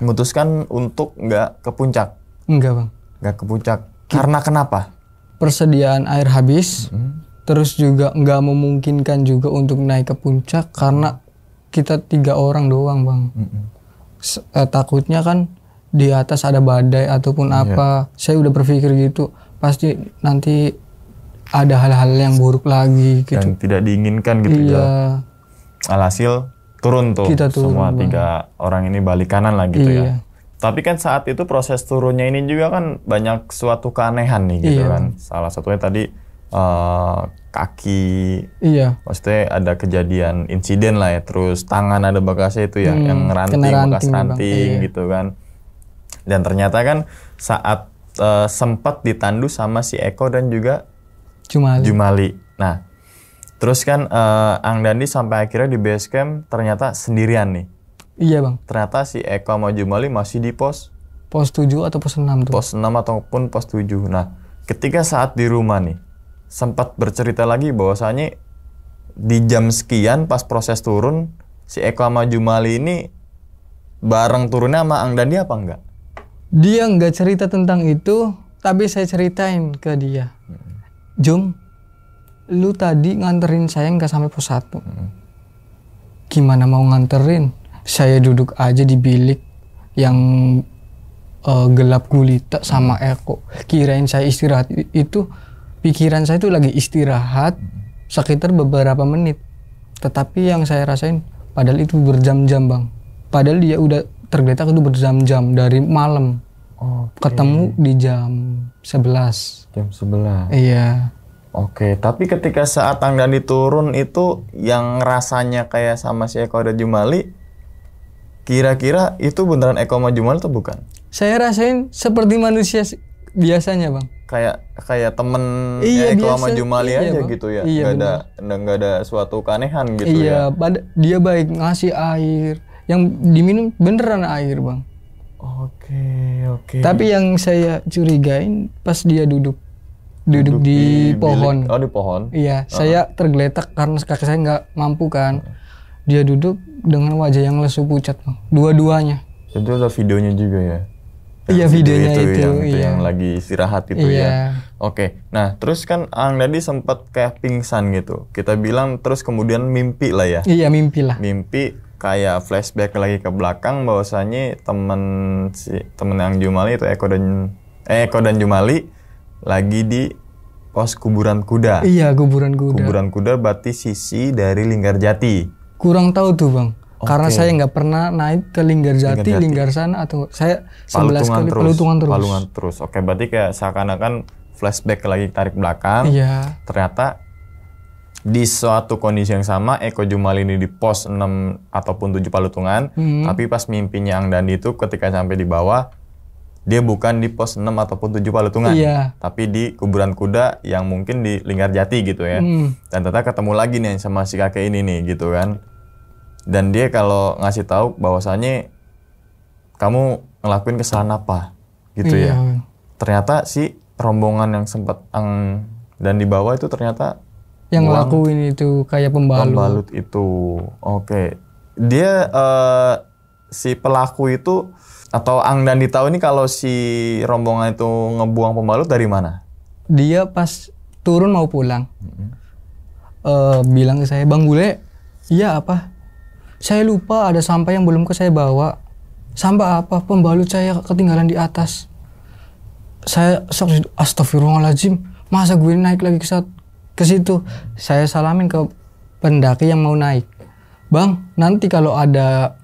memutuskan untuk nggak ke puncak. Enggak bang. Nggak ke puncak. Karena kenapa? Persediaan air habis. Terus juga nggak memungkinkan juga untuk naik ke puncak karena kita 3 orang doang bang. Takutnya kan di atas ada badai ataupun apa. Saya udah berpikir gitu, pasti nanti ada hal-hal yang buruk lagi gitu. Dan tidak diinginkan gitu ya. Alhasil turun tuh, kita turun, semua bang. 3 orang ini balik kanan lah gitu ya. Tapi kan saat itu proses turunnya ini juga kan banyak suatu keanehan nih gitu kan. Salah satunya tadi kaki, maksudnya ada kejadian insiden lah ya. Terus tangan ada bekasnya itu ya, yang bekas ranting gitu kan. Dan ternyata kan saat sempat ditandu sama si Eko dan juga Jumali. Nah, terus kan Ang Dandi sampai akhirnya di base camp ternyata sendirian nih. Iya bang. Ternyata si Eko sama Jumali masih di pos 7 atau pos 6 tuh. Pos 6 ataupun pos 7. Nah, ketika saat di rumah nih, sempat bercerita lagi bahwasanya di jam sekian pas proses turun, si Eko sama Jumali ini bareng turunnya sama Ang Dandi apa enggak? Dia nggak cerita tentang itu, tapi saya ceritain ke dia. Jum, lu tadi nganterin saya nggak sampai pos 1. Gimana mau nganterin? Saya duduk aja di bilik yang gelap gulita sama Eko. Kirain saya istirahat, itu pikiran saya tuh lagi istirahat sekitar beberapa menit. Tetapi yang saya rasain, padahal itu berjam-jam bang. Padahal dia udah tergeletak itu berjam-jam dari malam. Ketemu di jam 11. Jam 11. Iya. Oke, tapi ketika saat Ang Dandi turun itu yang rasanya kayak sama si Eko dan Jumali, kira-kira itu beneran Eko sama Jumali atau bukan? Saya rasain seperti manusia biasanya bang. Kayak temen Eko sama Jumali aja bang. Gitu ya. Nggak ada suatu keanehan gitu ya. Iya, dia baik ngasih air. Yang diminum beneran air bang. Oke. Tapi yang saya curigain pas dia duduk di pohon. Oh, di pohon? Iya, saya tergeletak karena kaki saya nggak mampu kan. Dia duduk dengan wajah yang lesu pucat bang. Dua-duanya. Itu ada videonya juga ya? Iya, videonya itu. Yang lagi istirahat itu ya. Oke. Nah, terus kan Ang Dandi sempat kayak pingsan gitu. Kita bilang terus kemudian mimpi lah ya. Iya, mimpi lah. Mimpi kayak flashback lagi ke belakang bahwasanya temen yang Jumali itu Eko dan Jumali lagi di pos kuburan kuda. Iya, kuburan kuda. Kuburan kuda berarti sisi dari Linggarjati. Kurang tahu tuh Bang. Karena saya nggak pernah naik ke Linggarjati, Linggarsana, atau saya 11 kali Palutungan terus. Palungan terus. Oke, berarti kayak seakan-akan flashback lagi tarik belakang. Iya. Ternyata di suatu kondisi yang sama Eko Jumali ini di pos 6 ataupun 7 Palutungan, tapi pas mimpinya Ang Dandi itu ketika sampai di bawah dia bukan di pos 6 ataupun 7 Palutungan, tapi di kuburan kuda yang mungkin di Linggarjati gitu ya. Dan ternyata ketemu lagi nih sama si kakek ini nih gitu kan. Dan dia kalau ngasih tahu bahwasannya kamu ngelakuin kesalahan apa gitu ya. Ternyata si rombongan yang sempat Ang dan di bawah itu ternyata yang ngelakuin itu kayak pembalut itu. Oke. Dia si pelaku itu atau Ang Dandi tahu ini kalau si rombongan itu ngebuang pembalut dari mana? Dia pas turun mau pulang. Bilang ke saya, "Bang Bule, iya apa? Saya lupa ada sampah yang belum saya bawa." "Sampah apa?" "Pembalut saya ketinggalan di atas." Saya astagfirullahaladzim, masa gue naik lagi ke situ. Saya salamin ke pendaki yang mau naik. "Bang, nanti kalau ada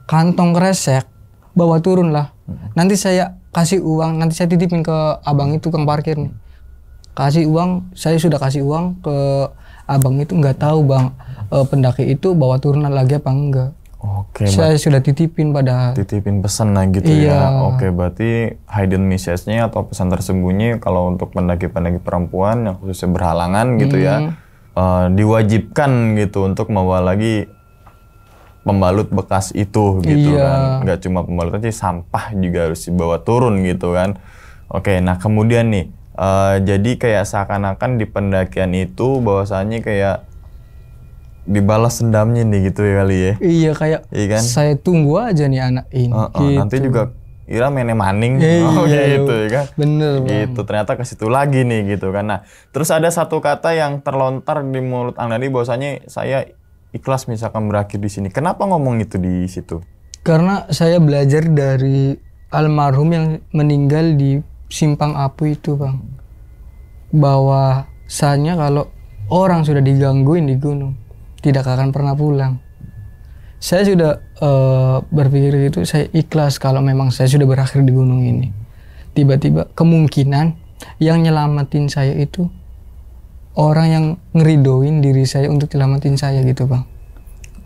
kantong kresek, bawa turun lah. Nanti saya kasih uang, nanti saya titipin ke abang itu, tukang parkir nih." Kasih uang, saya sudah kasih uang ke abang itu, nggak tahu Bang pendaki itu bawa turunan lagi apa enggak. Oke. Saya sudah titipin Titipin pesan lah gitu ya. Oke, berarti hidden message-nya atau pesan tersembunyi kalau untuk pendaki-pendaki perempuan yang khususnya berhalangan gitu ya, diwajibkan gitu untuk membawa lagi pembalut bekas itu gitu kan. Nggak cuma pembalut aja, sampah juga harus dibawa turun gitu kan. Oke, nah kemudian nih, jadi kayak seakan-akan di pendakian itu bahwasannya kayak dibalas dendamnya nih gitu ya kali ya. Iya, kayak kan? Saya tunggu aja nih anak ini. Gitu. Nanti juga Ira mainnya maning. Gitu ya kan. Bener gitu Bang. Ternyata ke situ lagi nih gitu kan. Nah, terus ada satu kata yang terlontar di mulut Ang Dandi bahwasanya saya ikhlas misalkan berakhir di sini. Kenapa ngomong itu di situ? Karena saya belajar dari almarhum yang meninggal di Simpang Apu itu Bang. Bahwasanya kalau orang sudah digangguin di gunung, tidak akan pernah pulang. Saya sudah berpikir gitu, saya ikhlas kalau memang saya sudah berakhir di gunung ini. Tiba-tiba kemungkinan yang nyelamatin saya itu orang yang ngeridoin diri saya untuk nyelamatin saya gitu Bang.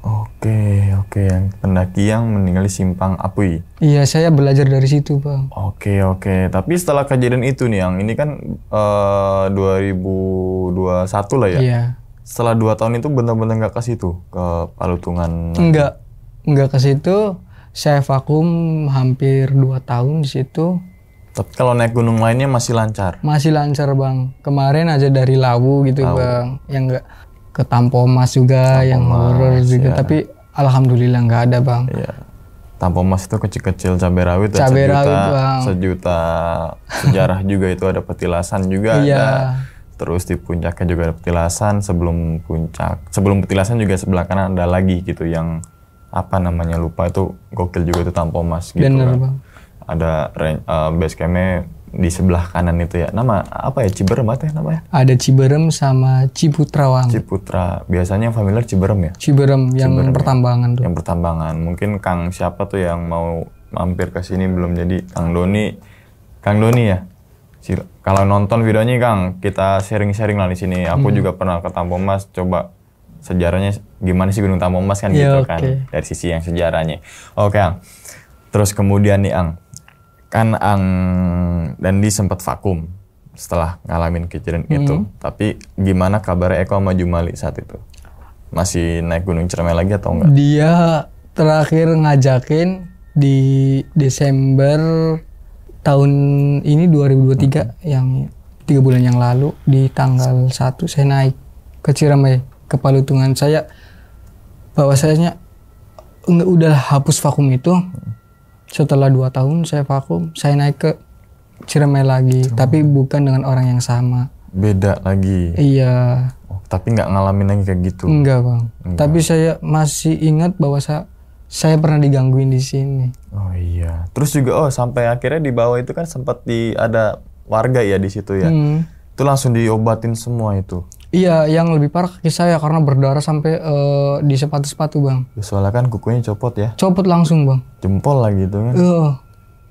Oke, yang pendaki yang meninggal di Simpang Apui. Iya, saya belajar dari situ Bang. Oke. Tapi setelah kejadian itu nih, yang ini kan 2021 lah ya? Iya. Setelah 2 tahun itu benar-benar nggak ke situ, ke Palutungan? Enggak ke situ. Saya vakum hampir 2 tahun di situ. Tapi kalau naik gunung lainnya masih lancar? Masih lancar Bang. Kemarin aja dari Lawu gitu Bang. Yang enggak ke Tampomas juga, yang horor juga. Ya. Tapi alhamdulillah nggak ada Bang. Iya. Tampomas itu kecil-kecil cabai rawit, sejuta sejarah juga itu, ada petilasan juga. Iya. Ada. Terus di puncaknya juga ada petilasan, sebelum petilasan juga sebelah kanan ada lagi gitu yang apa namanya lupa, itu gokil juga itu Tampomas gitu. Bener, kan. Bang. Ada base campnya di sebelah kanan itu ya. Nama apa ya? Ciberem apa ya namanya? Ada Ciberem sama Ciputra Wang. Ciputra. Biasanya yang familiar Ciberem ya? Ciberem yang pertambangan tuh. Yang pertambangan. Mungkin Kang siapa tuh yang mau mampir ke sini belum jadi? Kang Doni ya? Kalau nonton videonya Kang, kita sharing-sharing lah di sini. Aku juga pernah ke Tampomas, coba sejarahnya gimana sih Gunung Tampomas kan gitu kan, dari sisi yang sejarahnya. Oke Ang. Terus kemudian nih Ang, kan Ang Dandi sempat vakum setelah ngalamin kejadian itu. Tapi gimana kabar Eko sama Jumali saat itu? Masih naik Gunung Ciremai lagi atau enggak? Dia terakhir ngajakin di Desember tahun ini 2023, yang 3 bulan yang lalu, di tanggal 1 saya naik ke Ciremai, ke Palutungan. Saya bahwasanya udah hapus vakum itu. Setelah 2 tahun saya vakum, saya naik ke Ciremai lagi, tapi bukan dengan orang yang sama. Beda lagi? Iya. Tapi nggak ngalamin lagi kayak gitu? Enggak bang. Tapi saya masih ingat bahwa saya pernah digangguin di sini. Oh iya. Terus juga sampai akhirnya di bawah itu kan sempat ada warga ya di situ ya. Itu langsung diobatin semua itu. Iya, yang lebih parah kaki saya karena berdarah sampai di sepatu-sepatu bang. Soalnya kan kukunya copot ya. Copot langsung bang. Jempol lagi itu kan.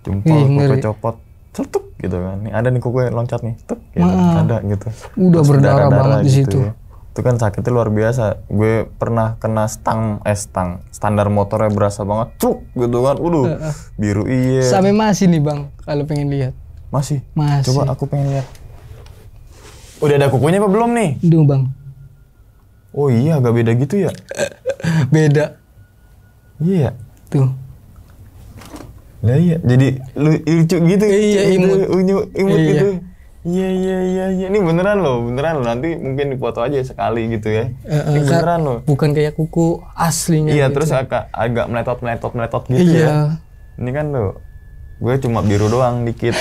Jempol kuku copot. Cetuk gitu kan. Nih ada nih kuku loncat nih. Tuk, gitu. Ada gitu. Udah terus berdarah banget di situ. Ya. Itu kan sakitnya luar biasa. Gue pernah kena standar motornya berasa banget. Cuk gitu kan. Biru iya. Sampai masih nih bang kalau pengen lihat. Masih? Masih. Coba aku pengen lihat. Udah ada kukunya apa belum nih? Udah bang. Oh iya, agak beda gitu ya? Beda. Iya. Tuh. Lah iya, jadi lucu gitu. Iya, imut gitu. Iya. Ini beneran loh. Nanti mungkin dipoto aja sekali gitu ya. Ini beneran loh. Bukan kayak kuku aslinya. Iya, gitu. terus agak meletot gitu ya. Ini kan tuh. Gue cuma biru doang dikit.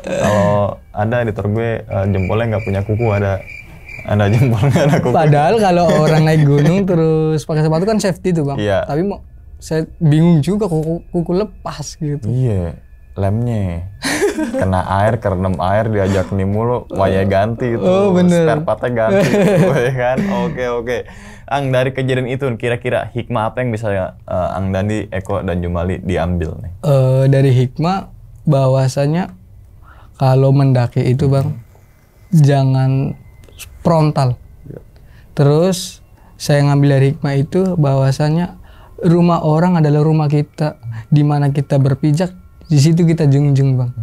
Kalau ada editor gue jempolnya nggak punya kuku, ada jempolnya ada kuku. Padahal kalau orang naik gunung terus pakai sepatu kan safety tuh bang. Iya. Tapi saya bingung juga kuku lepas gitu. Iya. Lemnya kena air, kerendam air, diajak nih mulu, waya ganti itu. Oh bener. Spare partnya ganti. Ya kan? Oke. Ang, dari kejadian itu kira-kira hikmah apa yang bisa Ang Dandi, Eko dan Jumali diambil nih? Dari hikmah bahwasanya kalau mendaki itu bang jangan frontal. Terus saya ngambil dari hikmah itu bahwasanya rumah orang adalah rumah kita, di mana kita berpijak di situ kita junjung bang.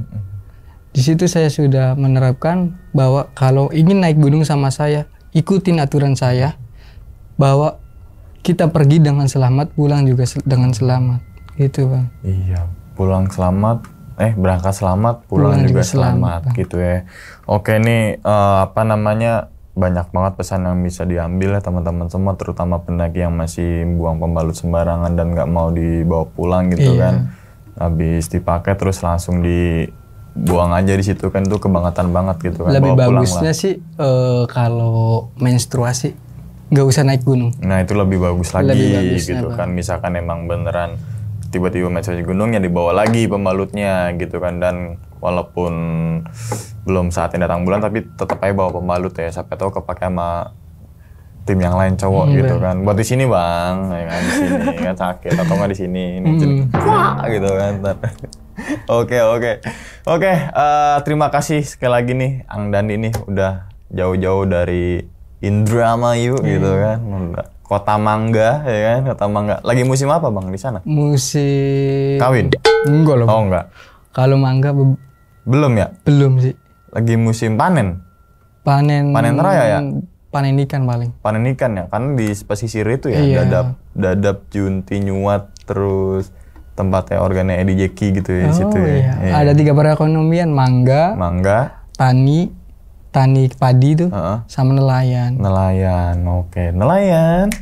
Di situ saya sudah menerapkan bahwa kalau ingin naik gunung sama saya, ikutin aturan saya. Bahwa kita pergi dengan selamat, pulang juga dengan selamat, gitu bang. Iya, pulang selamat, berangkat selamat, pulang juga selamat, gitu ya. Oke nih, banyak banget pesan yang bisa diambil ya teman-teman semua, terutama pendaki yang masih buang pembalut sembarangan dan nggak mau dibawa pulang gitu kan. Habis dipakai terus langsung dibuang aja di situ kan, itu kebangetan banget gitu kan. Lebih bagusnya sih kalau menstruasi nggak usah naik gunung. Nah itu lebih bagus lagi gitu bang. kan. Misalkan emang beneran tiba-tiba menstruasi gunung ya dibawa lagi pembalutnya gitu kan. Dan walaupun belum saatnya datang bulan tapi tetap aja bawa pembalut ya. Siapa tahu kepake sama tim yang lain cowok gitu kan. Buat di sini bang, ya kan di sini kan sakit atau nggak di sini wah gitu kan. Oke. Terima kasih sekali lagi nih Ang Dandi nih udah jauh-jauh dari Indramayu gitu kan, Kota Mangga ya kan, Kota Mangga. Lagi musim apa bang di sana? Musim kawin? Enggak loh. Oh enggak. Kalau mangga belum ya? Belum sih. Lagi musim panen? Panen raya ya? Panen ikan paling. Panen ikan ya, karena di pesisir itu ya, Dadap, Junti, Nyuat, terus tempatnya organnya Edi Jeki gitu ya di situ ya. Ada 3 perekonomian, mangga, tani padi tuh, sama nelayan. Oke. Nelayan.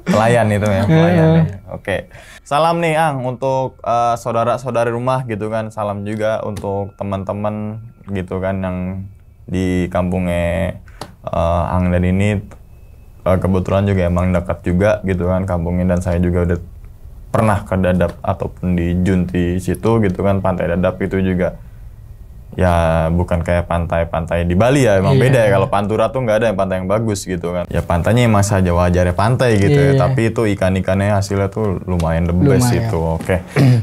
Nelayan itu ya, nelayan ya. Oke. Salam nih Ang untuk saudara-saudari rumah gitu kan. Salam juga untuk teman-teman gitu kan yang di kampungnya Ang dan ini kebetulan juga emang dekat juga gitu kan kampungnya, dan saya juga udah pernah ke Dadap ataupun di Junti situ gitu kan. Pantai Dadap itu juga ya bukan kayak pantai-pantai di Bali ya, emang beda ya. Kalau Pantura tuh nggak ada yang pantai yang bagus gitu kan. Ya pantainya emang saja wajarnya pantai gitu ya, tapi itu ikan-ikannya hasilnya tuh lumayan the best itu.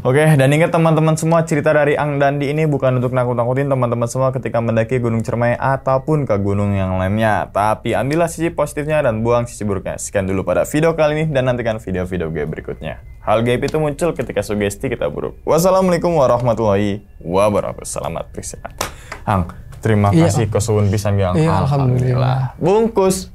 Oke, dan ingat teman-teman semua, cerita dari Ang Dandi ini bukan untuk nakut-nakutin teman-teman semua ketika mendaki Gunung Ciremai ataupun ke gunung yang lainnya, tapi ambillah sisi positifnya dan buang sisi buruknya. Sekian dulu pada video kali ini dan nantikan video-video gue berikutnya. Hal gaib itu muncul ketika sugesti kita buruk. Wassalamualaikum warahmatullahi wabarakatuh. Selamat beristirahat. Ang, terima kasih kesuwun pisan Gang. Alhamdulillah. Bungkus.